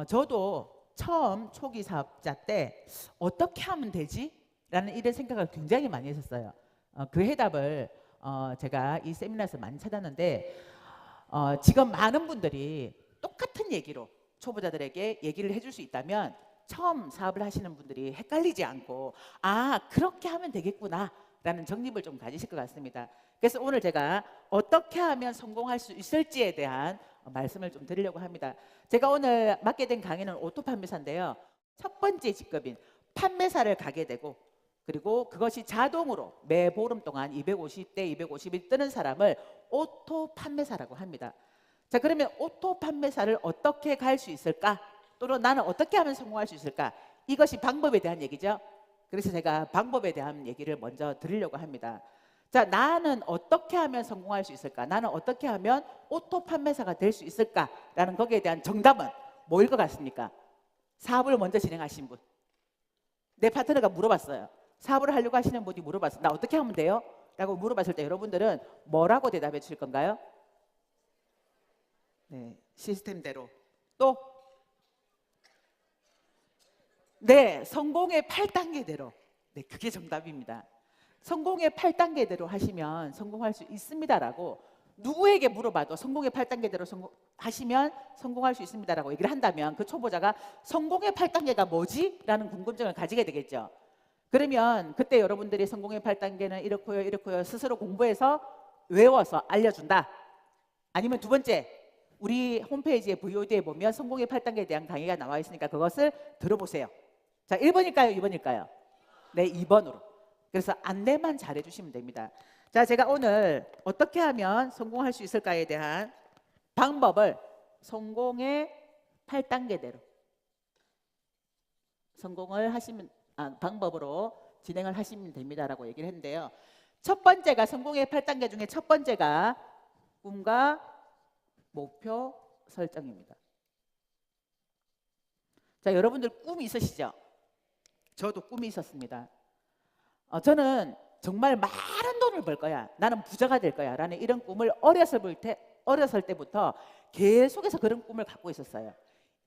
저도 처음 초기 사업자 때 어떻게 하면 되지? 라는 이런 생각을 굉장히 많이 했었어요. 그 해답을 제가 이 세미나에서 많이 찾았는데 지금 많은 분들이 똑같은 얘기로 초보자들에게 얘기를 해줄 수 있다면 처음 사업을 하시는 분들이 헷갈리지 않고 그렇게 하면 되겠구나 라는 정립을 좀 가지실 것 같습니다. 그래서 오늘 제가 어떻게 하면 성공할 수 있을지에 대한 말씀을 좀 드리려고 합니다. 제가 오늘 맡게 된 강의는 오토 판매사인데요. 첫 번째 직업인 판매사를 가게 되고 그리고 그것이 자동으로 매 보름 동안 250대 250이 뜨는 사람을 오토 판매사라고 합니다. 자, 그러면 오토 판매사를 어떻게 갈 수 있을까? 또는 나는 어떻게 하면 성공할 수 있을까? 이것이 방법에 대한 얘기죠. 그래서 제가 방법에 대한 얘기를 먼저 드리려고 합니다. 자, 나는 어떻게 하면 성공할 수 있을까? 나는 어떻게 하면 오토 판매사가 될 수 있을까? 라는 거기에 대한 정답은 뭐일 것 같습니까? 사업을 먼저 진행하신 분. 내 파트너가 물어봤어요. 사업을 하려고 하시는 분이 물어봤어요. 나 어떻게 하면 돼요? 라고 물어봤을 때 여러분들은 뭐라고 대답해 주실 건가요? 네, 시스템대로. 또? 네, 성공의 8단계대로. 네, 그게 정답입니다. 성공의 8단계대로 하시면 성공할 수 있습니다라고 누구에게 물어봐도 성공의 8단계대로 하시면 성공할 수 있습니다라고 얘기를 한다면 그 초보자가 성공의 8단계가 뭐지? 라는 궁금증을 가지게 되겠죠. 그러면 그때 여러분들이 성공의 8단계는 이렇고요 이렇고요 스스로 공부해서 외워서 알려준다. 아니면 두 번째, 우리 홈페이지에 VOD에 보면 성공의 8단계에 대한 강의가 나와 있으니까 그것을 들어보세요. 자, 1번일까요? 2번일까요? 네, 2번으로. 그래서 안내만 잘 해주시면 됩니다. 자, 제가 오늘 어떻게 하면 성공할 수 있을까에 대한 방법을 성공의 8단계대로 성공을 하시면 방법으로 진행을 하시면 됩니다라고 얘기를 했는데요. 첫 번째가 성공의 8단계 중에 첫 번째가 꿈과 목표 설정입니다. 자, 여러분들 꿈이 있으시죠? 저도 꿈이 있었습니다. 저는 정말 많은 돈을 벌 거야. 나는 부자가 될 거야. 라는 이런 꿈을 어렸을 때부터 계속해서 그런 꿈을 갖고 있었어요.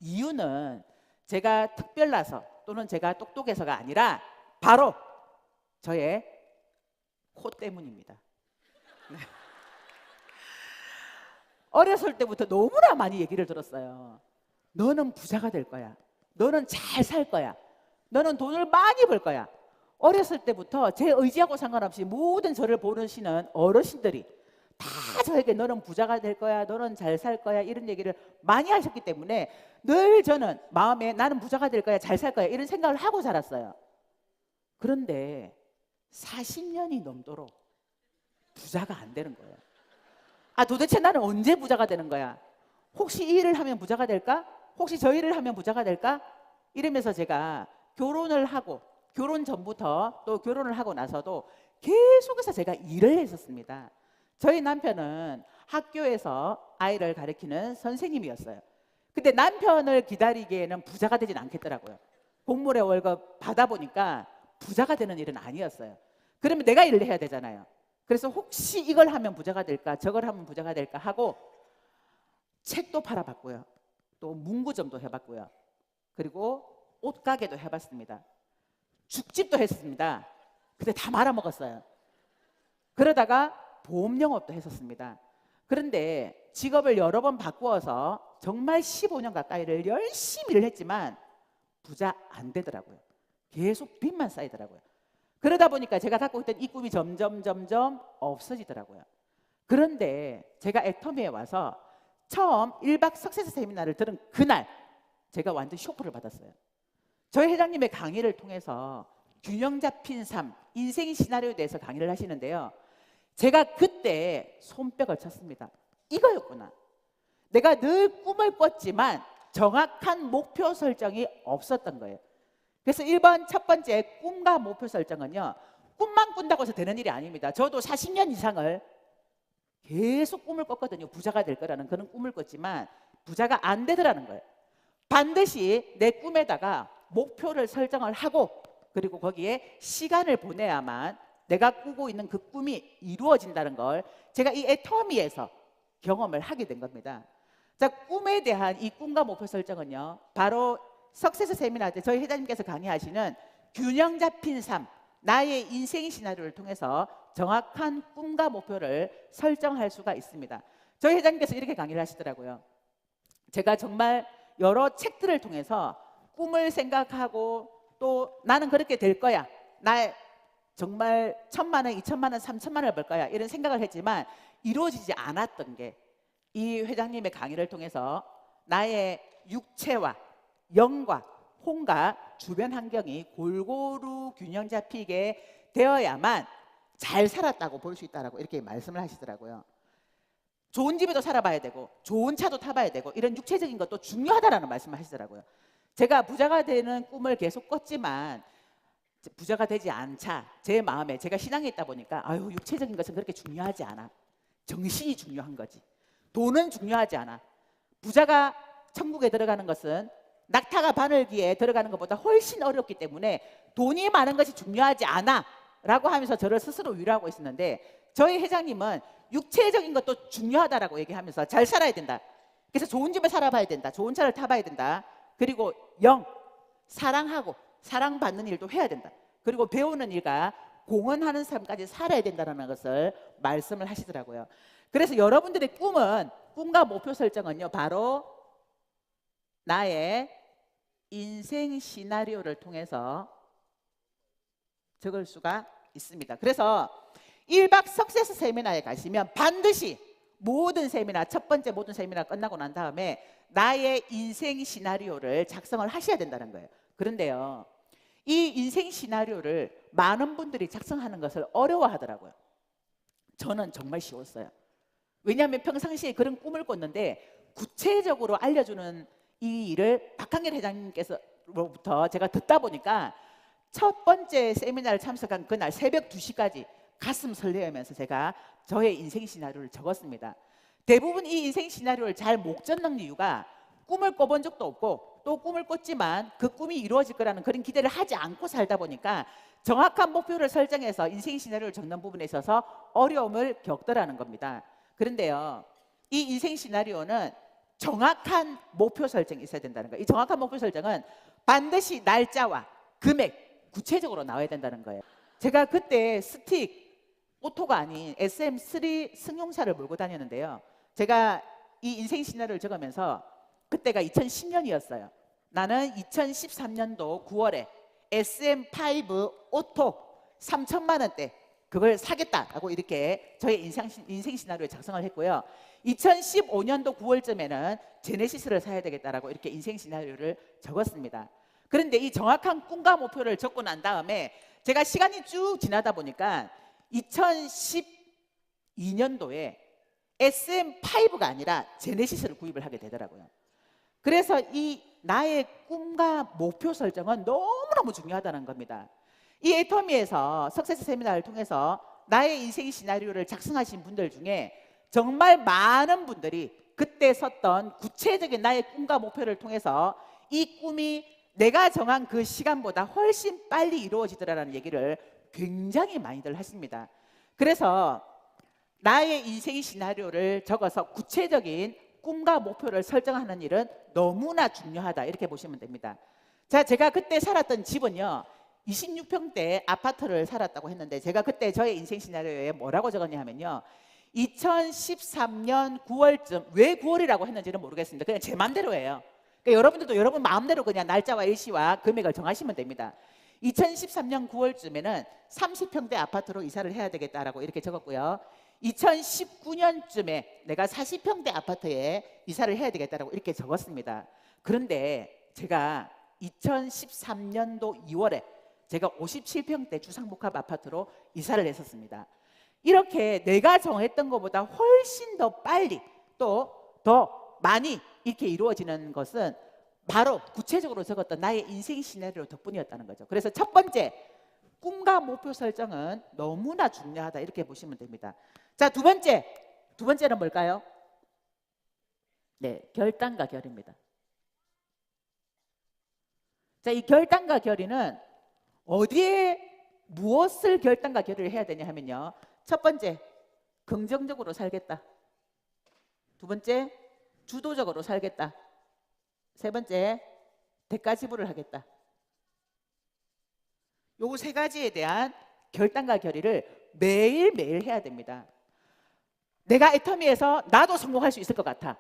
이유는 제가 특별나서 또는 제가 똑똑해서가 아니라 바로 저의 코 때문입니다. 네. 어렸을 때부터 너무나 많이 얘기를 들었어요. 너는 부자가 될 거야. 너는 잘 살 거야. 너는 돈을 많이 벌 거야. 어렸을 때부터 제 의지하고 상관없이 모든 저를 보시는 어르신들이 다 저에게 너는 부자가 될 거야, 너는 잘 살 거야 이런 얘기를 많이 하셨기 때문에 늘 저는 마음에 나는 부자가 될 거야, 잘 살 거야 이런 생각을 하고 자랐어요. 그런데 40년이 넘도록 부자가 안 되는 거예요. 도대체 나는 언제 부자가 되는 거야? 혹시 이 일을 하면 부자가 될까? 혹시 저 일을 하면 부자가 될까? 이러면서 제가 결혼을 하고 결혼 전부터 또 결혼을 하고 나서도 계속해서 제가 일을 했었습니다. 저희 남편은 학교에서 아이를 가르치는 선생님이었어요. 근데 남편을 기다리기에는 부자가 되진 않겠더라고요. 공무원의 월급 받아보니까 부자가 되는 일은 아니었어요. 그러면 내가 일을 해야 되잖아요. 그래서 혹시 이걸 하면 부자가 될까 저걸 하면 부자가 될까 하고 책도 팔아봤고요. 또 문구점도 해봤고요. 그리고 옷가게도 해봤습니다. 죽집도 했습니다. 근데 다 말아먹었어요. 그러다가 보험 영업도 했었습니다. 그런데 직업을 여러 번 바꾸어서 정말 15년 가까이를 열심히 일을 했지만 부자 안 되더라고요. 계속 빚만 쌓이더라고요. 그러다 보니까 제가 갖고 있던 이 꿈이 점점 없어지더라고요. 그런데 제가 애터미에 와서 처음 1박 석세스 세미나를 들은 그날 제가 완전 쇼크를 받았어요. 저희 회장님의 강의를 통해서 균형 잡힌 삶, 인생 시나리오에 대해서 강의를 하시는데요. 제가 그때 손뼉을 쳤습니다. 이거였구나. 내가 늘 꿈을 꿨지만 정확한 목표 설정이 없었던 거예요. 그래서 1번 첫 번째 꿈과 목표 설정은요. 꿈만 꾼다고 해서 되는 일이 아닙니다. 저도 40년 이상을 계속 꿈을 꿨거든요. 부자가 될 거라는 그런 꿈을 꿨지만 부자가 안 되더라는 거예요. 반드시 내 꿈에다가 목표를 설정을 하고 그리고 거기에 시간을 보내야만 내가 꾸고 있는 그 꿈이 이루어진다는 걸 제가 이 애터미에서 경험을 하게 된 겁니다. 자, 꿈에 대한 이 꿈과 목표 설정은요, 바로 석세스 세미나 때 저희 회장님께서 강의하시는 균형 잡힌 삶, 나의 인생 시나리오를 통해서 정확한 꿈과 목표를 설정할 수가 있습니다. 저희 회장님께서 이렇게 강의를 하시더라고요. 제가 정말 여러 책들을 통해서 꿈을 생각하고 또 나는 그렇게 될 거야, 나 정말 1,000만 원, 2,000만 원, 3,000만 원을 벌 거야, 이런 생각을 했지만 이루어지지 않았던 게 이 회장님의 강의를 통해서 나의 육체와 영과 혼과 주변 환경이 골고루 균형 잡히게 되어야만 잘 살았다고 볼 수 있다라고 이렇게 말씀을 하시더라고요. 좋은 집에도 살아봐야 되고 좋은 차도 타봐야 되고 이런 육체적인 것도 중요하다라는 말씀을 하시더라고요. 제가 부자가 되는 꿈을 계속 꿨지만 부자가 되지 않자 제 마음에, 제가 신앙에 있다 보니까 아유, 육체적인 것은 그렇게 중요하지 않아, 정신이 중요한 거지, 돈은 중요하지 않아, 부자가 천국에 들어가는 것은 낙타가 바늘기에 들어가는 것보다 훨씬 어렵기 때문에 돈이 많은 것이 중요하지 않아 라고 하면서 저를 스스로 위로하고 있었는데, 저희 회장님은 육체적인 것도 중요하다라고 얘기하면서 잘 살아야 된다, 그래서 좋은 집에 살아봐야 된다, 좋은 차를 타봐야 된다, 그리고 영, 사랑하고 사랑받는 일도 해야 된다, 그리고 배우는 일과 공헌하는 삶까지 살아야 된다는 것을 말씀을 하시더라고요. 그래서 여러분들의 꿈과 목표 설정은요, 바로 나의 인생 시나리오를 통해서 적을 수가 있습니다. 그래서 1박 석세스 세미나에 가시면 반드시 모든 세미나, 첫 번째 모든 세미나 끝나고 난 다음에 나의 인생 시나리오를 작성을 하셔야 된다는 거예요. 그런데요, 이 인생 시나리오를 많은 분들이 작성하는 것을 어려워하더라고요. 저는 정말 쉬웠어요. 왜냐하면 평상시에 그런 꿈을 꿨는데 구체적으로 알려주는 이 일을 박한길 회장님께서로부터 제가 듣다 보니까 첫 번째 세미나를 참석한 그날 새벽 2시까지 가슴 설레면서 제가 저의 인생 시나리오를 적었습니다. 대부분 이 인생 시나리오를 잘 못 적는 이유가 꿈을 꿔본 적도 없고 또 꿈을 꿨지만 그 꿈이 이루어질 거라는 그런 기대를 하지 않고 살다 보니까 정확한 목표를 설정해서 인생 시나리오를 적는 부분에 있어서 어려움을 겪더라는 겁니다. 그런데요, 이 인생 시나리오는 정확한 목표 설정이 있어야 된다는 거예요. 이 정확한 목표 설정은 반드시 날짜와 금액 구체적으로 나와야 된다는 거예요. 제가 그때 스틱 오토가 아닌 SM3 승용차를 몰고 다녔는데요, 제가 이 인생 시나리오를 적으면서 그때가 2010년이었어요. 나는 2013년도 9월에 SM5 오토 3,000만 원대 그걸 사겠다라고 이렇게 저의 인생 시나리오에 작성을 했고요. 2015년도 9월쯤에는 제네시스를 사야 되겠다라고 이렇게 인생 시나리오를 적었습니다. 그런데 이 정확한 꿈과 목표를 적고 난 다음에 제가 시간이 쭉 지나다 보니까 2012년도에 SM5가 아니라 제네시스를 구입을 하게 되더라고요. 그래서 이 나의 꿈과 목표 설정은 너무너무 중요하다는 겁니다. 이 애터미에서 석세스 세미나를 통해서 나의 인생 시나리오를 작성하신 분들 중에 정말 많은 분들이 그때 섰던 구체적인 나의 꿈과 목표를 통해서 이 꿈이 내가 정한 그 시간보다 훨씬 빨리 이루어지더라라는 얘기를 굉장히 많이들 하십니다. 그래서 나의 인생 시나리오를 적어서 구체적인 꿈과 목표를 설정하는 일은 너무나 중요하다, 이렇게 보시면 됩니다. 자, 제가 그때 살았던 집은요 26평대 아파트를 살았다고 했는데, 제가 그때 저의 인생 시나리오에 뭐라고 적었냐 하면요, 2013년 9월쯤, 왜 9월이라고 했는지는 모르겠습니다. 그냥 제 마음대로예요. 그러니까 여러분들도 여러분 마음대로 그냥 날짜와 일시와 금액을 정하시면 됩니다. 2013년 9월쯤에는 30평대 아파트로 이사를 해야 되겠다라고 이렇게 적었고요, 2019년쯤에 내가 40평대 아파트에 이사를 해야 되겠다라고 이렇게 적었습니다. 그런데 제가 2013년도 2월에 제가 57평대 주상복합 아파트로 이사를 했었습니다. 이렇게 내가 정했던 것보다 훨씬 더 빨리 또 더 많이 이렇게 이루어지는 것은 바로 구체적으로 적었던 나의 인생 시나리오 덕분이었다는 거죠. 그래서 첫 번째, 꿈과 목표 설정은 너무나 중요하다, 이렇게 보시면 됩니다. 자, 두 번째는 뭘까요? 네, 결단과 결의입니다. 자, 이 결단과 결의는 어디에 무엇을 결단과 결의를 해야 되냐 하면요, 첫 번째, 긍정적으로 살겠다. 두 번째, 주도적으로 살겠다. 세 번째, 대가 지불을 하겠다. 요 세 가지에 대한 결단과 결의를 매일매일 해야 됩니다. 내가 애터미에서 나도 성공할 수 있을 것 같아.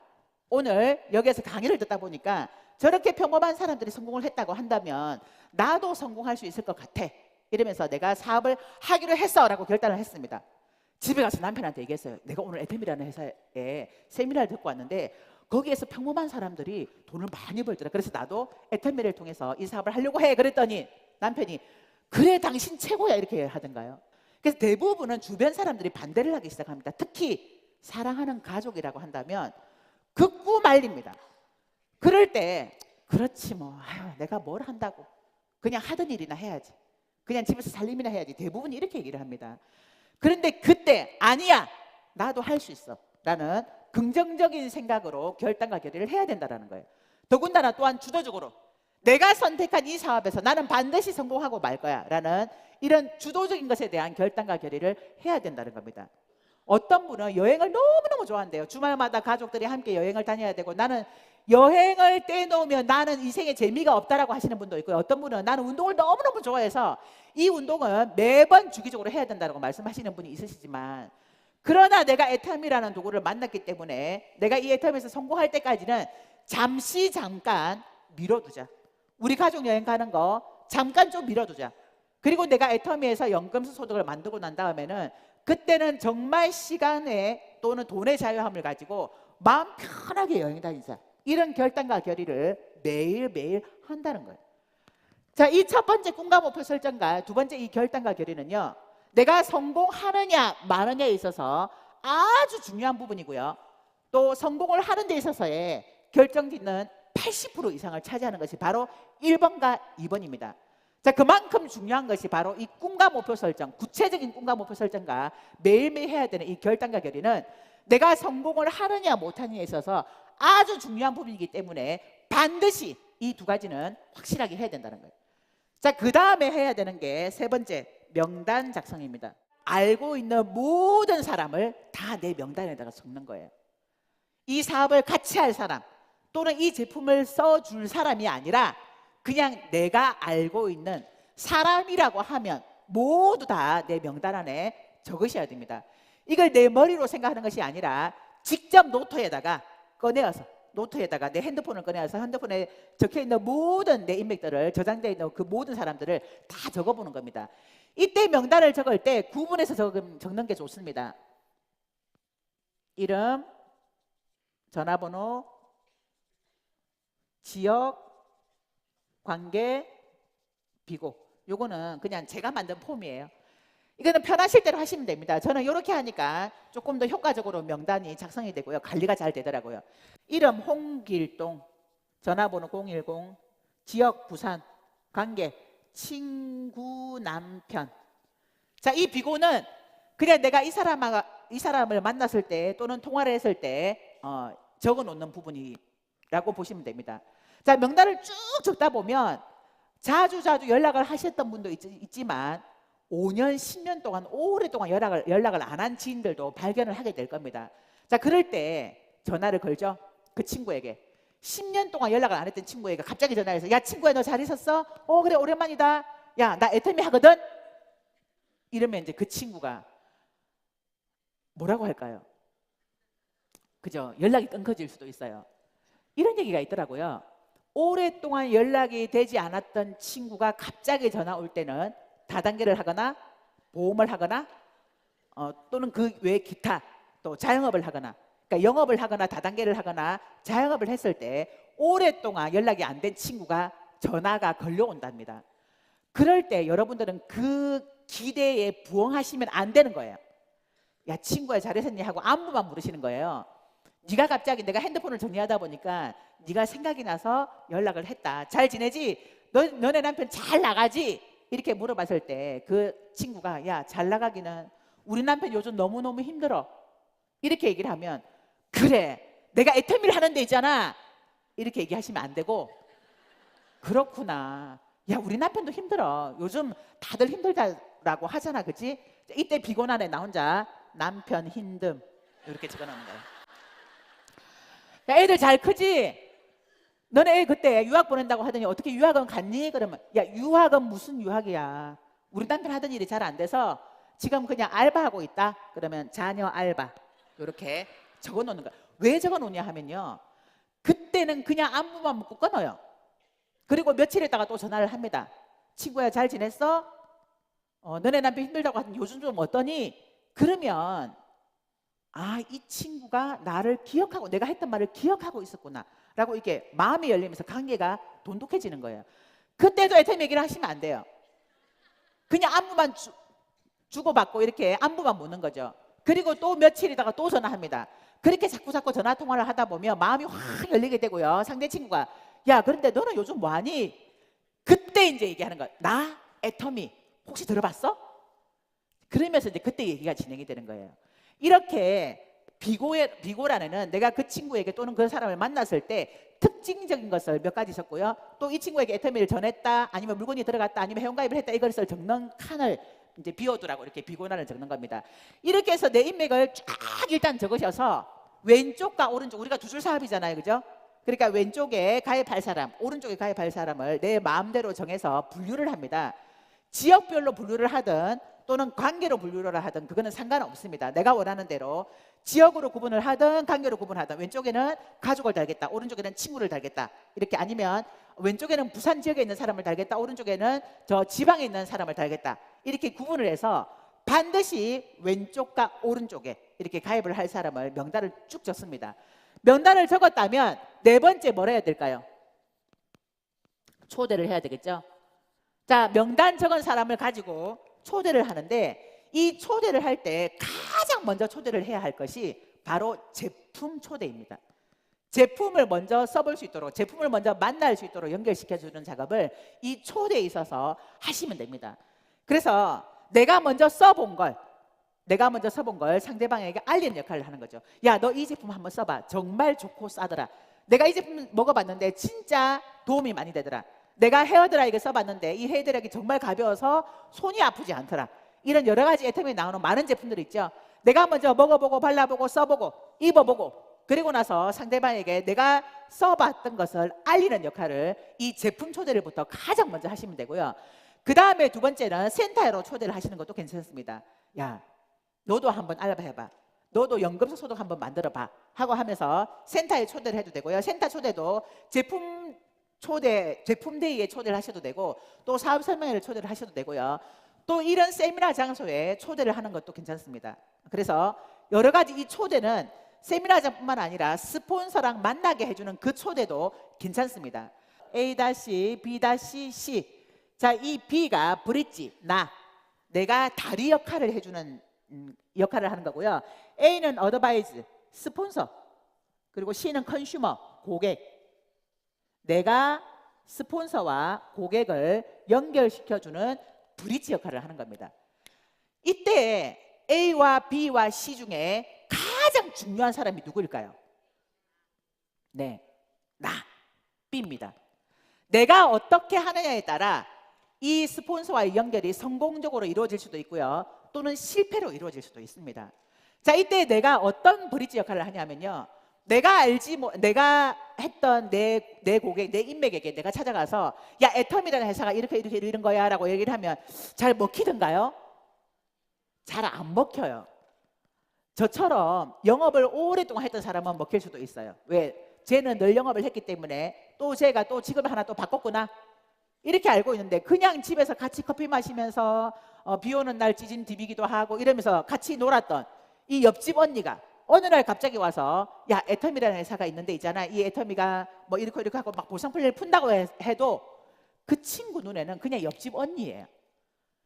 오늘 여기에서 강의를 듣다 보니까 저렇게 평범한 사람들이 성공을 했다고 한다면 나도 성공할 수 있을 것 같아. 이러면서 내가 사업을 하기로 했어 라고 결단을 했습니다. 집에 가서 남편한테 얘기했어요. 내가 오늘 애터미라는 회사에 세미나를 듣고 왔는데 거기에서 평범한 사람들이 돈을 많이 벌더라. 그래서 나도 애터미를 통해서 이 사업을 하려고 해. 그랬더니 남편이 그래 당신 최고야 이렇게 하던가요. 그래서 대부분은 주변 사람들이 반대를 하기 시작합니다. 특히 사랑하는 가족이라고 한다면 극구 말립니다. 그럴 때 그렇지 뭐 내가 뭘 한다고 그냥 하던 일이나 해야지. 그냥 집에서 살림이나 해야지. 대부분 이렇게 얘기를 합니다. 그런데 그때 아니야 나도 할 수 있어 라는 긍정적인 생각으로 결단과 결의를 해야 된다는 거예요. 더군다나 또한 주도적으로 내가 선택한 이 사업에서 나는 반드시 성공하고 말 거야 라는 이런 주도적인 것에 대한 결단과 결의를 해야 된다는 겁니다. 어떤 분은 여행을 너무너무 좋아한대요. 주말마다 가족들이 함께 여행을 다녀야 되고 나는 여행을 떼놓으면 나는 인생에 재미가 없다라고 하시는 분도 있고요. 어떤 분은 나는 운동을 너무너무 좋아해서 이 운동은 매번 주기적으로 해야 된다고 말씀하시는 분이 있으시지만 그러나 내가 애터미라는 도구를 만났기 때문에 내가 이 애터미에서 성공할 때까지는 잠깐 미뤄두자. 우리 가족 여행 가는 거 잠깐 좀 미뤄두자. 그리고 내가 애터미에서 연금술 소득을 만들고 난 다음에는 그때는 정말 시간에 또는 돈의 자유함을 가지고 마음 편하게 여행 다니자. 이런 결단과 결의를 매일매일 한다는 거예요. 자, 이 첫 번째 꿈과 목표 설정과 두 번째 이 결단과 결의는요, 내가 성공하느냐 마느냐에 있어서 아주 중요한 부분이고요. 또 성공을 하는 데 있어서의 결정짓는 80% 이상을 차지하는 것이 바로 1번과 2번입니다. 자, 그만큼 중요한 것이 바로 이 꿈과 목표 설정, 구체적인 꿈과 목표 설정과 매일매일 해야 되는 이 결단과 결의는 내가 성공을 하느냐 못하느냐에 있어서 아주 중요한 부분이기 때문에 반드시 이 두 가지는 확실하게 해야 된다는 거예요. 자, 그 다음에 해야 되는 게 세 번째, 명단 작성입니다. 알고 있는 모든 사람을 다 내 명단에다가 적는 거예요. 이 사업을 같이 할 사람 또는 이 제품을 써줄 사람이 아니라 그냥 내가 알고 있는 사람이라고 하면 모두 다 내 명단 안에 적으셔야 됩니다. 이걸 내 머리로 생각하는 것이 아니라 직접 노트에다가 꺼내어서 노트에다가 내 핸드폰을 꺼내어서 핸드폰에 적혀있는 모든 내 인맥들을 저장되어 있는 그 모든 사람들을 다 적어보는 겁니다. 이때 명단을 적을 때 구분해서 적는 게 좋습니다. 이름, 전화번호, 지역, 관계, 비고. 요거는 그냥 제가 만든 폼이에요. 이거는 편하실 대로 하시면 됩니다. 저는 이렇게 하니까 조금 더 효과적으로 명단이 작성이 되고요. 관리가 잘 되더라고요. 이름 홍길동, 전화번호 010, 지역 부산, 관계 친구 남편. 자, 이 비고는 그냥 내가 이 사람을 만났을 때 또는 통화를 했을 때 적어 놓는 부분이라고 보시면 됩니다. 자, 명단을 쭉 적다 보면 자주 연락을 하셨던 분도 있지만 5년, 10년 동안 오랫동안 연락을 안 한 지인들도 발견을 하게 될 겁니다. 자, 그럴 때 전화를 걸죠. 그 친구에게 10년 동안 연락을 안 했던 친구에게 갑자기 전화해서 야 친구야 너 잘 있었어? 그래 오랜만이다. 야 나 애터미 하거든. 이러면 이제 그 친구가 뭐라고 할까요? 그죠? 연락이 끊겨질 수도 있어요. 이런 얘기가 있더라고요. 오랫동안 연락이 되지 않았던 친구가 갑자기 전화 올 때는 다단계를 하거나 보험을 하거나 또는 그 외에 기타 또 자영업을 하거나 그러니까 영업을 하거나 다단계를 하거나 자영업을 했을 때 오랫동안 연락이 안 된 친구가 전화가 걸려온답니다. 그럴 때 여러분들은 그 기대에 부응하시면 안 되는 거예요. 야 친구야 잘 있었니 하고 안부만 물으시는 거예요. 네가 갑자기 내가 핸드폰을 정리하다 보니까 네가 생각이 나서 연락을 했다. 잘 지내지? 너네 남편 잘 나가지? 이렇게 물어봤을 때 그 친구가 야 잘 나가기는 우리 남편 요즘 너무너무 힘들어. 이렇게 얘기를 하면 그래 내가 애터미를 하는 데 있잖아. 이렇게 얘기하시면 안 되고 그렇구나. 야 우리 남편도 힘들어. 요즘 다들 힘들다라고 하잖아. 그치? 이때 비곤하네 나 혼자 남편 힘듦 이렇게 적어놓는 거예요. 야, 애들 잘 크지? 너네 애 그때 유학 보낸다고 하더니 어떻게 유학은 갔니? 그러면 야, 유학은 무슨 유학이야. 우리 남편 하던 일이 잘 안 돼서 지금 그냥 알바하고 있다. 그러면 자녀 알바 이렇게 적어놓는 거야. 왜 적어놓냐 하면요, 그때는 그냥 안부만 묻고 끊어요. 그리고 며칠 있다가 또 전화를 합니다. 친구야, 잘 지냈어? 너네 남편 힘들다고 하더니 요즘 좀 어떠니? 그러면 아, 이 친구가 나를 기억하고 내가 했던 말을 기억하고 있었구나 라고 이렇게 마음이 열리면서 관계가 돈독해지는 거예요. 그때도 애템 얘기를 하시면 안 돼요. 그냥 안부만 주고받고 이렇게 안부만 묻는 거죠. 그리고 또 며칠이다가 또 전화합니다. 그렇게 자꾸 전화 통화를 하다 보면 마음이 확 열리게 되고요. 상대 친구가 야, 그런데 너는 요즘 뭐하니? 그때 이제 얘기하는 거야. 나 애터미 혹시 들어봤어? 그러면서 이제 그때 얘기가 진행이 되는 거예요. 이렇게 비고라는 애는 내가 그 친구에게 또는 그 사람을 만났을 때 특징적인 것을 몇 가지 적고요. 또 이 친구에게 애터미를 전했다, 아니면 물건이 들어갔다, 아니면 회원가입을 했다, 이것을 적는 칸을 이제 비워두라고 이렇게 비고란을 적는 겁니다. 이렇게 해서 내 인맥을 쫙 일단 적으셔서 왼쪽과 오른쪽, 우리가 두 줄 사업이잖아요, 그죠? 그러니까 왼쪽에 가입할 사람, 오른쪽에 가입할 사람을 내 마음대로 정해서 분류를 합니다. 지역별로 분류를 하든 또는 관계로 분류를 하든 그거는 상관없습니다. 내가 원하는 대로 지역으로 구분을 하든 관계로 구분하든, 왼쪽에는 가족을 달겠다, 오른쪽에는 친구를 달겠다, 이렇게, 아니면 왼쪽에는 부산 지역에 있는 사람을 달겠다, 오른쪽에는 저 지방에 있는 사람을 달겠다, 이렇게 구분을 해서 반드시 왼쪽과 오른쪽에 이렇게 가입을 할 사람을 명단을 쭉 적습니다. 명단을 적었다면 네 번째 뭘 해야 될까요? 초대를 해야 되겠죠. 자, 명단 적은 사람을 가지고 초대를 하는데, 이 초대를 할 때 가장 먼저 초대를 해야 할 것이 바로 제품 초대입니다. 제품을 먼저 써볼 수 있도록, 제품을 먼저 만날 수 있도록 연결시켜주는 작업을 이 초대에 있어서 하시면 됩니다. 그래서 내가 먼저 써본 걸 상대방에게 알리는 역할을 하는 거죠. 야, 너 이 제품 한번 써봐. 정말 좋고 싸더라. 내가 이 제품 먹어봤는데 진짜 도움이 많이 되더라. 내가 헤어드라이기 써봤는데 이 헤어드라이기 정말 가벼워서 손이 아프지 않더라. 이런 여러 가지 애템에 나오는 많은 제품들이 있죠. 내가 먼저 먹어보고 발라보고 써보고 입어보고, 그리고 나서 상대방에게 내가 써봤던 것을 알리는 역할을 이 제품 초대를부터 가장 먼저 하시면 되고요. 그 다음에 두 번째는 센터로 초대를 하시는 것도 괜찮습니다. 야, 너도 한번 알아봐봐. 너도 연금소 소득 한번 만들어봐 하고 하면서 센터에 초대를 해도 되고요. 센터 초대도 제품 데이에 초대를 하셔도 되고, 또 사업 설명회를 초대를 하셔도 되고요. 또 이런 세미나 장소에 초대를 하는 것도 괜찮습니다. 그래서 여러 가지 이 초대는 세미나장뿐만 아니라 스폰서랑 만나게 해주는 그 초대도 괜찮습니다. A-B-C. 자, 이 B가 브릿지, 내가 다리 역할을 해주는 역할을 하는 거고요. A는 어드바이즈, 스폰서, 그리고 C는 컨슈머, 고객. 내가 스폰서와 고객을 연결시켜주는 브릿지 역할을 하는 겁니다. 이때 A와 B와 C 중에 가장 중요한 사람이 누구일까요? 네, B입니다. 내가 어떻게 하느냐에 따라 이 스폰서와의 연결이 성공적으로 이루어질 수도 있고요, 또는 실패로 이루어질 수도 있습니다. 자, 이때 내가 어떤 브릿지 역할을 하냐면요, 내가 했던 내 고객, 내 인맥에게 내가 찾아가서 야, 애텀이라는 회사가 이렇게 이런 거야 라고 얘기를 하면 잘 먹히던가요? 잘 안 먹혀요. 저처럼 영업을 오랫동안 했던 사람은 먹힐 수도 있어요. 왜? 쟤는 늘 영업을 했기 때문에 또 제가 또 직업을 하나 또 바꿨구나 이렇게 알고 있는데, 그냥 집에서 같이 커피 마시면서 비 오는 날 찌진 디비기도 하고 이러면서 같이 놀았던 이 옆집 언니가 어느 날 갑자기 와서 야, 애터미라는 회사가 있는데 있잖아, 이 애터미가 뭐 이렇게 하고 막 보상플랜을 푼다고 해도 그 친구 눈에는 그냥 옆집 언니예요.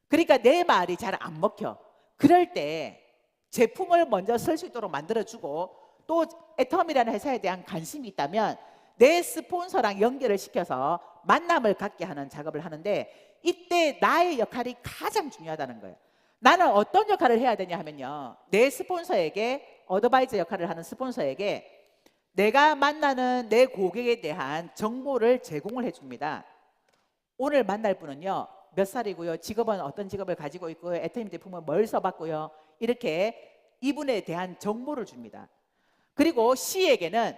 그러니까 내 말이 잘 안 먹혀. 그럴 때 제품을 먼저 쓸 수 있도록 만들어주고, 또 애터미라는 회사에 대한 관심이 있다면 내 스폰서랑 연결을 시켜서 만남을 갖게 하는 작업을 하는데, 이때 나의 역할이 가장 중요하다는 거예요. 나는 어떤 역할을 해야 되냐 하면요, 내 스폰서에게, 어드바이저 역할을 하는 스폰서에게 내가 만나는 내 고객에 대한 정보를 제공을 해줍니다. 오늘 만날 분은요 몇 살이고요, 직업은 어떤 직업을 가지고 있고요, 애터미 제품은 뭘 써봤고요, 이렇게 이분에 대한 정보를 줍니다. 그리고 C에게는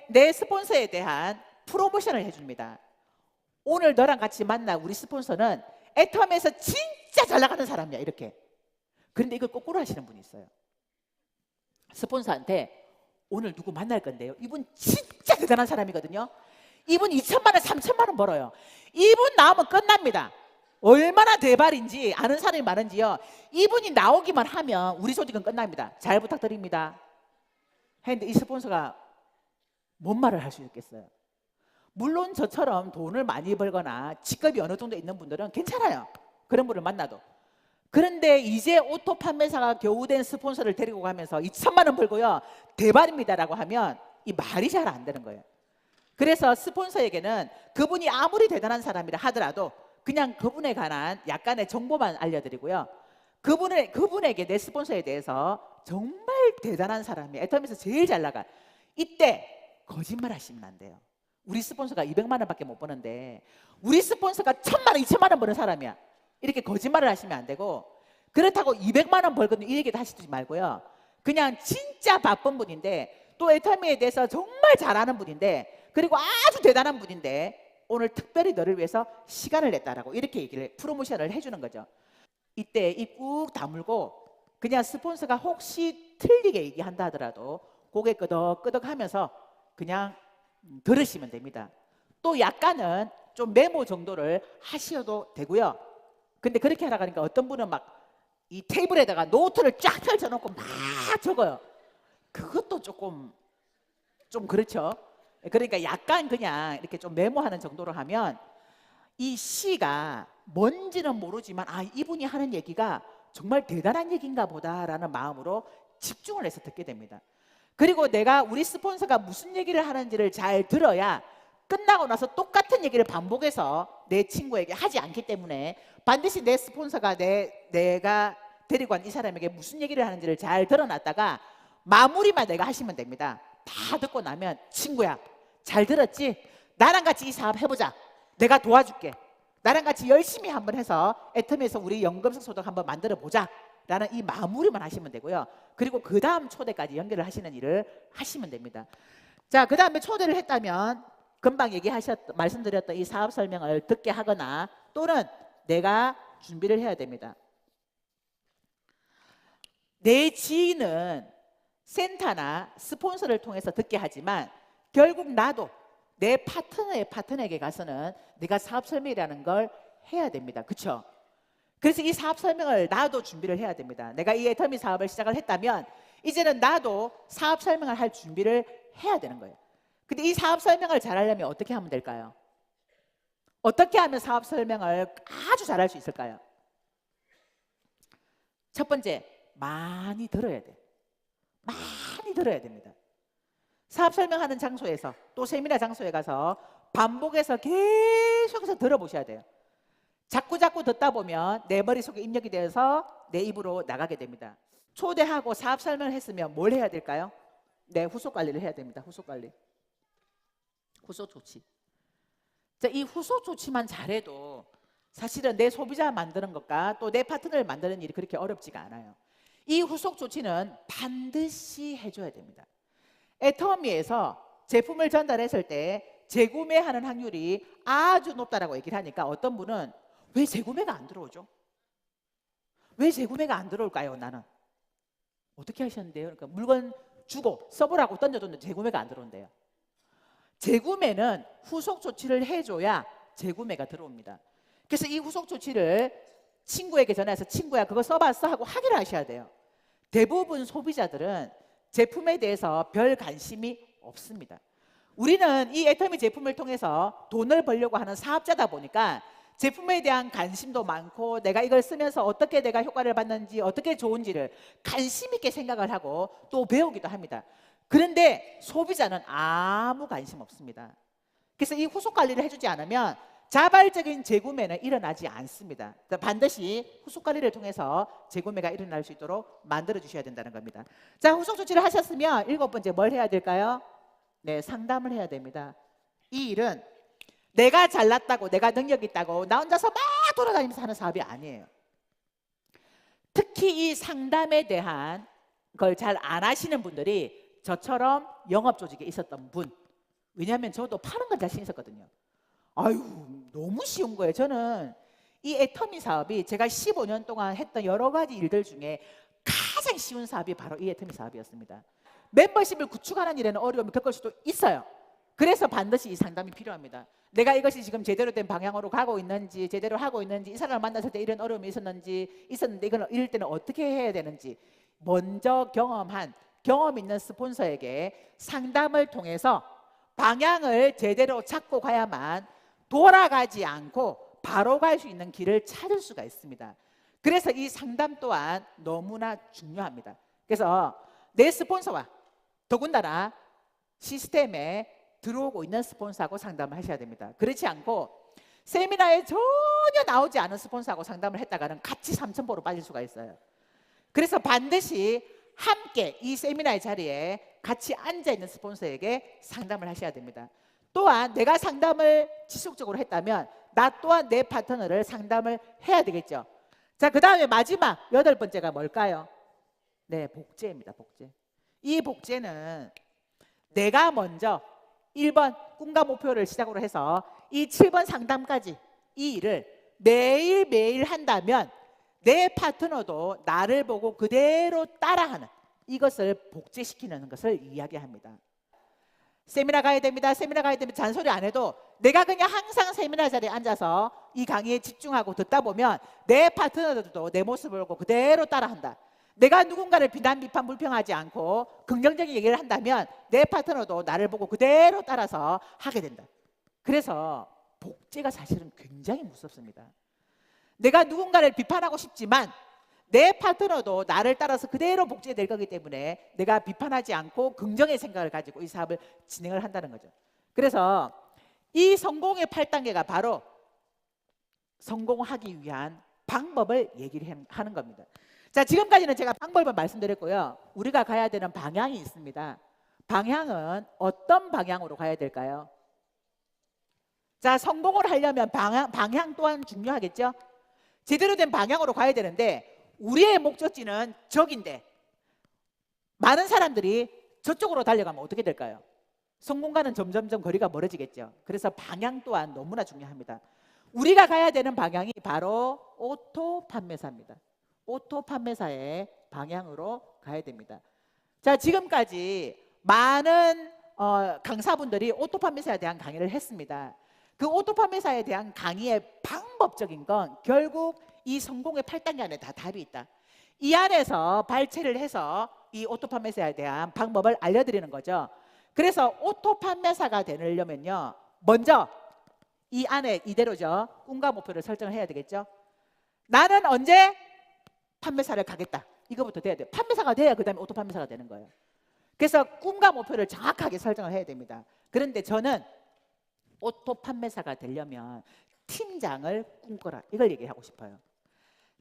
내 스폰서에 대한 프로모션을 해줍니다. 오늘 너랑 같이 만난 우리 스폰서는 애텀에서 진짜 잘 나가는 사람이야, 이렇게. 그런데 이걸 거꾸로 하시는 분이 있어요. 스폰서한테 오늘 누구 만날 건데요, 이분 진짜 대단한 사람이거든요. 이분 2천만 원, 3천만 원 벌어요. 이분 나오면 끝납니다. 얼마나 대발인지 아는 사람이 많은지요. 이분이 나오기만 하면 우리 조직은 끝납니다. 잘 부탁드립니다 했는데 이 스폰서가 뭔 말을 할 수 있겠어요? 물론 저처럼 돈을 많이 벌거나 직급이 어느 정도 있는 분들은 괜찮아요, 그런 분을 만나도. 그런데 이제 오토 판매사가 겨우 된 스폰서를 데리고 가면서 2천만 원 벌고요, 대발입니다라고 하면 이 말이 잘 안 되는 거예요. 그래서 스폰서에게는 그분이 아무리 대단한 사람이라 하더라도 그냥 그분에 관한 약간의 정보만 알려드리고요, 그분에게 내 스폰서에 대해서 정말 대단한 사람이 애텀에서 제일 잘 나가, 이때 거짓말 하시면 안 돼요. 우리 스폰서가 200만 원밖에 못 버는데 우리 스폰서가 1,000만 원, 2천만 원 버는 사람이야, 이렇게 거짓말을 하시면 안 되고, 그렇다고 200만 원 벌거든 이 얘기도 하시지 말고요, 그냥 진짜 바쁜 분인데 또 애터미에 대해서 정말 잘하는 분인데 그리고 아주 대단한 분인데 오늘 특별히 너를 위해서 시간을 냈다라고 이렇게 얘기를, 프로모션을 해주는 거죠. 이때 입 꾹 다물고 그냥 스폰서가 혹시 틀리게 얘기한다 하더라도 고개 끄덕끄덕 하면서 그냥 들으시면 됩니다. 또 약간은 좀 메모 정도를 하셔도 되고요. 근데 그렇게 하다 보니까 어떤 분은 막 이 테이블에다가 노트를 쫙 펼쳐놓고 막 적어요. 그것도 조금 좀 그렇죠. 그러니까 약간 그냥 이렇게 좀 메모하는 정도로 하면 이 시가 뭔지는 모르지만 아, 이분이 하는 얘기가 정말 대단한 얘기인가 보다라는 마음으로 집중을 해서 듣게 됩니다. 그리고 내가 우리 스폰서가 무슨 얘기를 하는지를 잘 들어야 끝나고 나서 똑같은 얘기를 반복해서 내 친구에게 하지 않기 때문에 반드시 내 스폰서가 내가 데리고 간 이 사람에게 무슨 얘기를 하는지를 잘 들어놨다가 마무리만 내가 하시면 됩니다. 다 듣고 나면 친구야, 잘 들었지? 나랑 같이 이 사업 해보자. 내가 도와줄게. 나랑 같이 열심히 한번 해서 애텀에서 우리 연금성 소득 한번 만들어 보자 라는 이 마무리만 하시면 되고요. 그리고 그 다음 초대까지 연결을 하시는 일을 하시면 됩니다. 자, 그 다음에 초대를 했다면 금방 말씀드렸던 이 사업 설명을 듣게 하거나 또는 내가 준비를 해야 됩니다. 내 지인은 센터나 스폰서를 통해서 듣게 하지만 결국 나도 내 파트너에게 가서는 내가 사업 설명이라는 걸 해야 됩니다. 그렇죠? 그래서 이 사업 설명을 나도 준비를 해야 됩니다. 내가 이 애터미 사업을 시작을 했다면 이제는 나도 사업 설명을 할 준비를 해야 되는 거예요. 근데 이 사업 설명을 잘하려면 어떻게 하면 될까요? 어떻게 하면 사업 설명을 아주 잘할 수 있을까요? 첫 번째, 많이 들어야 돼. 많이 들어야 됩니다. 사업 설명하는 장소에서 또 세미나 장소에 가서 반복해서 계속해서 들어보셔야 돼요. 자꾸 듣다 보면 내 머릿속에 입력이 되어서 내 입으로 나가게 됩니다. 초대하고 사업 설명을 했으면 뭘 해야 될까요? 네, 후속 관리를 해야 됩니다. 후속 관리. 후속 조치. 자, 이 후속 조치만 잘해도 사실은 내 소비자 만드는 것과 또 내 파트너를 만드는 일이 그렇게 어렵지가 않아요. 이 후속 조치는 반드시 해줘야 됩니다. 애터미에서 제품을 전달했을 때 재구매하는 확률이 아주 높다라고 얘기를 하니까 어떤 분은 왜 재구매가 안 들어오죠? 왜 재구매가 안 들어올까요? 나는 어떻게 하셨는데요? 그러니까 물건 주고 써보라고 던져줬는데 재구매가 안 들어온대요. 재구매는 후속 조치를 해줘야 재구매가 들어옵니다. 그래서 이 후속 조치를 친구에게 전해서 친구야 그거 써봤어? 하고 확인을 하셔야 돼요. 대부분 소비자들은 제품에 대해서 별 관심이 없습니다. 우리는 이 애터미 제품을 통해서 돈을 벌려고 하는 사업자다 보니까 제품에 대한 관심도 많고 내가 이걸 쓰면서 어떻게 내가 효과를 받는지 어떻게 좋은지를 관심 있게 생각을 하고 또 배우기도 합니다. 그런데 소비자는 아무 관심 없습니다. 그래서 이 후속 관리를 해주지 않으면 자발적인 재구매는 일어나지 않습니다. 반드시 후속 관리를 통해서 재구매가 일어날 수 있도록 만들어 주셔야 된다는 겁니다. 자, 후속 조치를 하셨으면 7번째 뭘 해야 될까요? 네, 상담을 해야 됩니다. 이 일은 내가 잘났다고 내가 능력 있다고 나 혼자서 막 돌아다니면서 하는 사업이 아니에요. 특히 이 상담에 대한 걸 잘 안 하시는 분들이 저처럼 영업 조직에 있었던 분, 왜냐하면 저도 파는 건 자신 있었거든요. 아유, 너무 쉬운 거예요. 저는 이 애터미 사업이 제가 15년 동안 했던 여러 가지 일들 중에 가장 쉬운 사업이 바로 이 애터미 사업이었습니다. 멤버십을 구축하는 일에는 어려움을 겪을 수도 있어요. 그래서 반드시 이 상담이 필요합니다. 내가 이것이 지금 제대로 된 방향으로 가고 있는지, 제대로 하고 있는지, 이 사람을 만났을 때 이런 어려움이 있었는데 이럴 때는 어떻게 해야 되는지 먼저 경험 있는 스폰서에게 상담을 통해서 방향을 제대로 찾고 가야만 돌아가지 않고 바로 갈 수 있는 길을 찾을 수가 있습니다. 그래서 이 상담 또한 너무나 중요합니다. 그래서 내 스폰서와 더군다나 시스템에 들어오고 있는 스폰서하고 상담을 하셔야 됩니다. 그렇지 않고 세미나에 전혀 나오지 않은 스폰서하고 상담을 했다가는 같이 삼천포로 빠질 수가 있어요. 그래서 반드시 함께 이 세미나의 자리에 같이 앉아있는 스폰서에게 상담을 하셔야 됩니다. 또한 내가 상담을 지속적으로 했다면 나 또한 내 파트너를 상담을 해야 되겠죠. 자, 그 다음에 마지막 8번째가 뭘까요? 네, 복제입니다. 복제. 이 복제는 내가 먼저 1번 꿈과 목표를 시작으로 해서 이 7번 상담까지 이 일을 매일매일 한다면 내 파트너도 나를 보고 그대로 따라하는 이것을 복제시키는 것을 이야기합니다. 세미나 가야 됩니다. 세미나 가야 됩니다. 잔소리 안 해도 내가 그냥 항상 세미나 자리에 앉아서 이 강의에 집중하고 듣다 보면 내 파트너들도 내 모습을 보고 그대로 따라한다. 내가 누군가를 비난, 비판, 불평하지 않고 긍정적인 얘기를 한다면 내 파트너도 나를 보고 그대로 따라서 하게 된다. 그래서 복제가 사실은 굉장히 무섭습니다. 내가 누군가를 비판하고 싶지만 내 파트너도 나를 따라서 그대로 복제될 거기 때문에 내가 비판하지 않고 긍정의 생각을 가지고 이 사업을 진행을 한다는 거죠. 그래서 이 성공의 8단계가 바로 성공하기 위한 방법을 얘기를 하는 겁니다. 자, 지금까지는 제가 방법을 말씀드렸고요. 우리가 가야 되는 방향이 있습니다. 방향은 어떤 방향으로 가야 될까요? 자, 성공을 하려면 방향 또한 중요하겠죠? 제대로 된 방향으로 가야 되는데 우리의 목적지는 저긴데 많은 사람들이 저쪽으로 달려가면 어떻게 될까요? 성공과는 점점점 거리가 멀어지겠죠. 그래서 방향 또한 너무나 중요합니다. 우리가 가야 되는 방향이 바로 오토 판매사입니다. 오토 판매사의 방향으로 가야 됩니다. 자, 지금까지 많은 강사분들이 오토 판매사에 대한 강의를 했습니다. 그 오토 판매사에 대한 강의의 방법적인 건 결국 이 성공의 8단계 안에 다 답이 있다. 이 안에서 발췌를 해서 이 오토 판매사에 대한 방법을 알려드리는 거죠. 그래서 오토 판매사가 되려면요, 먼저 이 안에 이대로죠. 꿈과 목표를 설정을 해야 되겠죠. 나는 언제 판매사를 가겠다. 이거부터 돼야 돼요. 판매사가 돼야 그 다음에 오토 판매사가 되는 거예요. 그래서 꿈과 목표를 정확하게 설정을 해야 됩니다. 그런데 저는 오토 판매사가 되려면 팀장을 꿈꿔라. 이걸 얘기하고 싶어요.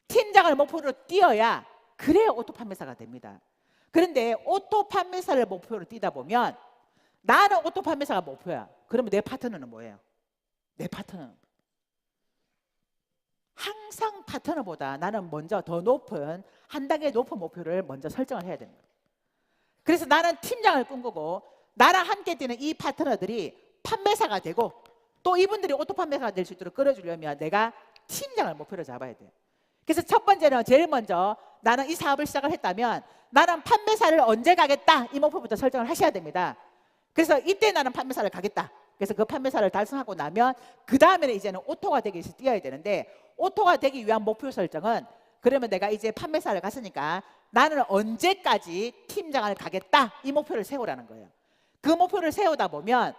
팀장을 목표로 띄어야 그래야 오토 판매사가 됩니다. 그런데 오토 판매사를 목표로 띄다 보면 나는 오토 판매사가 목표야. 그러면 내 파트너는 뭐예요? 내 파트너는 항상 파트너보다 나는 먼저 더 높은 한 단계 높은 목표를 먼저 설정을 해야 됩니다. 그래서 나는 팀장을 꿈꾸고 나랑 함께 뛰는 이 파트너들이 판매사가 되고 또 이분들이 오토 판매사가 될 수 있도록 끌어주려면 내가 팀장을 목표로 잡아야 돼요. 그래서 첫 번째는 제일 먼저 나는 이 사업을 시작을 했다면 나는 판매사를 언제 가겠다 이 목표부터 설정을 하셔야 됩니다. 그래서 이때 나는 판매사를 가겠다. 그래서 그 판매사를 달성하고 나면 그 다음에는 이제는 오토가 되기 위해서 뛰어야 되는데 오토가 되기 위한 목표 설정은 그러면 내가 이제 판매사를 갔으니까 나는 언제까지 팀장을 가겠다 이 목표를 세우라는 거예요. 그 목표를 세우다 보면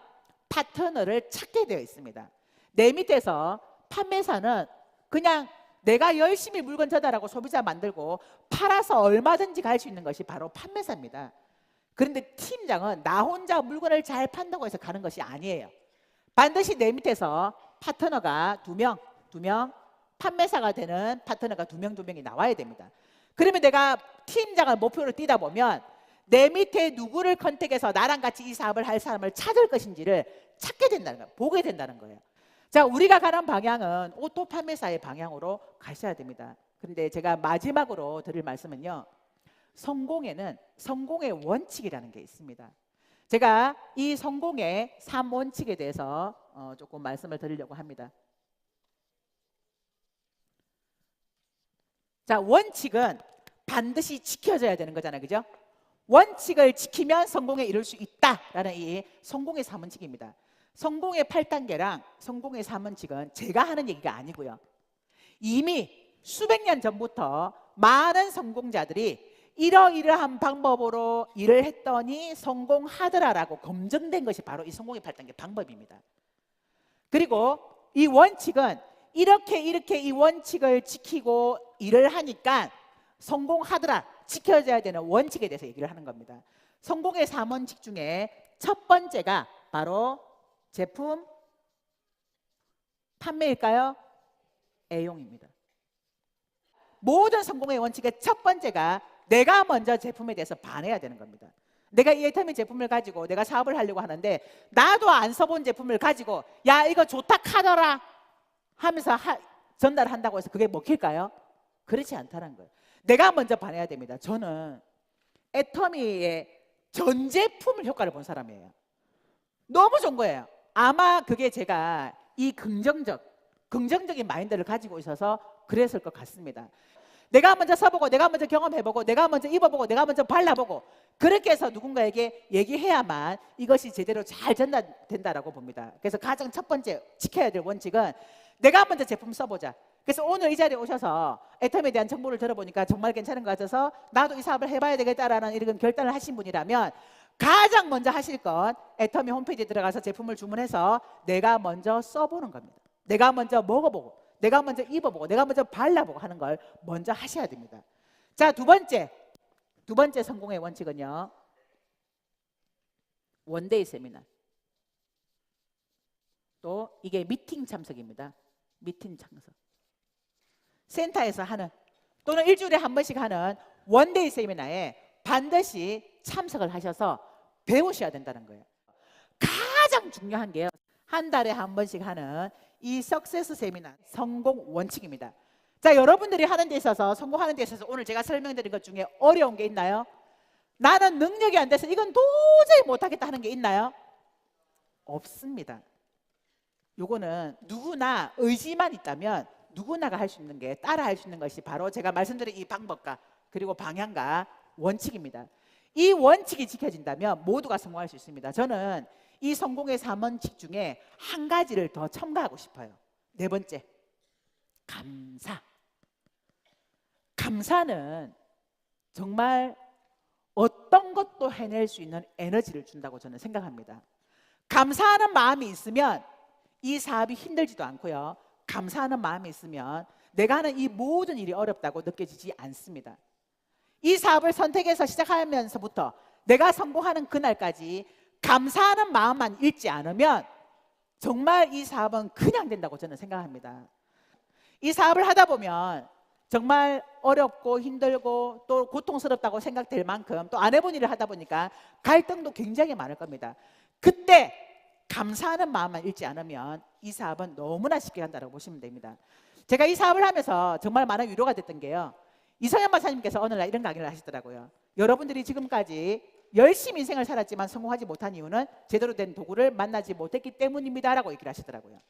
파트너를 찾게 되어 있습니다. 내 밑에서 판매사는 그냥 내가 열심히 물건 전달하고 소비자 만들고 팔아서 얼마든지 갈 수 있는 것이 바로 판매사입니다. 그런데 팀장은 나 혼자 물건을 잘 판다고 해서 가는 것이 아니에요. 반드시 내 밑에서 파트너가 두 명, 판매사가 되는 파트너가 두 명이 나와야 됩니다. 그러면 내가 팀장을 목표로 뛰다 보면 내 밑에 누구를 컨택해서 나랑 같이 이 사업을 할 사람을 찾을 것인지를 찾게 된다는 거예요. 보게 된다는 거예요. 자, 우리가 가는 방향은 오토 판매사의 방향으로 가셔야 됩니다. 그런데 제가 마지막으로 드릴 말씀은요, 성공에는 성공의 원칙이라는 게 있습니다. 제가 이 성공의 3원칙에 대해서 조금 말씀을 드리려고 합니다. 자, 원칙은 반드시 지켜져야 되는 거잖아요, 그죠? 원칙을 지키면 성공에 이룰 수 있다라는 이 성공의 3원칙입니다. 성공의 8단계랑 성공의 3원칙은 제가 하는 얘기가 아니고요. 이미 수백 년 전부터 많은 성공자들이 이러이러한 방법으로 일을 했더니 성공하더라라고 검증된 것이 바로 이 성공의 8단계 방법입니다. 그리고 이 원칙은 이렇게 이 원칙을 지키고 일을 하니까 성공하더라, 지켜져야 되는 원칙에 대해서 얘기를 하는 겁니다. 성공의 3원칙 중에 첫 번째가 바로 제품 판매일까요? 애용입니다. 모든 성공의 원칙의 첫 번째가 내가 먼저 제품에 대해서 반해야 되는 겁니다. 내가 이 애터미 제품을 가지고 내가 사업을 하려고 하는데 나도 안 써본 제품을 가지고 야 이거 좋다 카더라 하면서 전달한다고 해서 그게 먹힐까요? 그렇지 않다는 거예요. 내가 먼저 반해야 됩니다. 저는 애터미의 전 제품을 효과를 본 사람이에요. 너무 좋은 거예요. 아마 그게 제가 이 긍정적인 마인드를 가지고 있어서 그랬을 것 같습니다. 내가 먼저 써보고 내가 먼저 경험해보고 내가 먼저 입어보고 내가 먼저 발라보고 그렇게 해서 누군가에게 얘기해야만 이것이 제대로 잘 전달된다라고 봅니다. 그래서 가장 첫 번째 지켜야 될 원칙은 내가 먼저 제품 써보자. 그래서 오늘 이 자리에 오셔서 애터미에 대한 정보를 들어보니까 정말 괜찮은 것 같아서 나도 이 사업을 해봐야 되겠다라는 이런 결단을 하신 분이라면 가장 먼저 하실 건 애터미 홈페이지에 들어가서 제품을 주문해서 내가 먼저 써보는 겁니다. 내가 먼저 먹어보고 내가 먼저 입어보고 내가 먼저 발라보고 하는 걸 먼저 하셔야 됩니다. 자, 두 번째 성공의 원칙은요, 원데이 세미나. 또 이게 미팅 참석입니다. 미팅 참석. 센터에서 하는 또는 일주일에 한 번씩 하는 원데이 세미나에 반드시 참석을 하셔서 배우셔야 된다는 거예요. 가장 중요한 게요, 한 달에 한 번씩 하는 이 석세스 세미나 성공 원칙입니다. 자, 여러분들이 하는 데 있어서 성공하는 데 있어서 오늘 제가 설명드린 것 중에 어려운 게 있나요? 나는 능력이 안 돼서 이건 도저히 못하겠다 하는 게 있나요? 없습니다. 요거는 누구나 의지만 있다면 누구나가 할 수 있는 게 따라 할 수 있는 것이 바로 제가 말씀드린 이 방법과 그리고 방향과 원칙입니다. 이 원칙이 지켜진다면 모두가 성공할 수 있습니다. 저는 이 성공의 3원칙 중에 한 가지를 더 첨가하고 싶어요. 네 번째, 감사. 감사는 정말 어떤 것도 해낼 수 있는 에너지를 준다고 저는 생각합니다. 감사하는 마음이 있으면 이 사업이 힘들지도 않고요, 감사하는 마음이 있으면 내가 하는 이 모든 일이 어렵다고 느껴지지 않습니다. 이 사업을 선택해서 시작하면서부터 내가 성공하는 그날까지 감사하는 마음만 잃지 않으면 정말 이 사업은 그냥 된다고 저는 생각합니다. 이 사업을 하다 보면 정말 어렵고 힘들고 또 고통스럽다고 생각될 만큼 또 안 해본 일을 하다 보니까 갈등도 굉장히 많을 겁니다. 그때 감사하는 마음만 잃지 않으면 이 사업은 너무나 쉽게 간다고 보시면 됩니다. 제가 이 사업을 하면서 정말 많은 위로가 됐던 게요, 이성현 박사님께서 어느 날 이런 강의를 하시더라고요. 여러분들이 지금까지 열심히 인생을 살았지만 성공하지 못한 이유는 제대로 된 도구를 만나지 못했기 때문입니다 라고 얘기를 하시더라고요.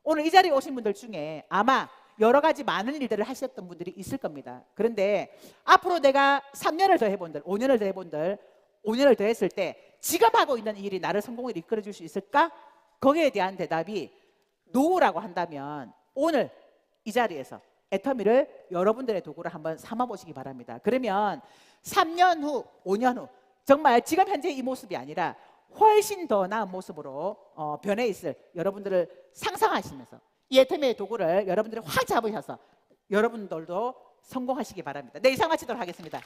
오늘 이 자리에 오신 분들 중에 아마 여러 가지 많은 일들을 하셨던 분들이 있을 겁니다. 그런데 앞으로 내가 3년을 더 해본들, 5년을 더 해본들, 5년을 더 했을 때 지금 하고 있는 일이 나를 성공으로 이끌어 줄 수 있을까? 거기에 대한 대답이 노라고 한다면 오늘 이 자리에서 애터미를 여러분들의 도구로 한번 삼아 보시기 바랍니다. 그러면 3년 후, 5년 후 정말 지금 현재 이 모습이 아니라 훨씬 더 나은 모습으로 변해 있을 여러분들을 상상하시면서 이 애터미의 도구를 여러분들이 확 잡으셔서 여러분들도 성공하시기 바랍니다. 네, 이상 마치도록 하겠습니다.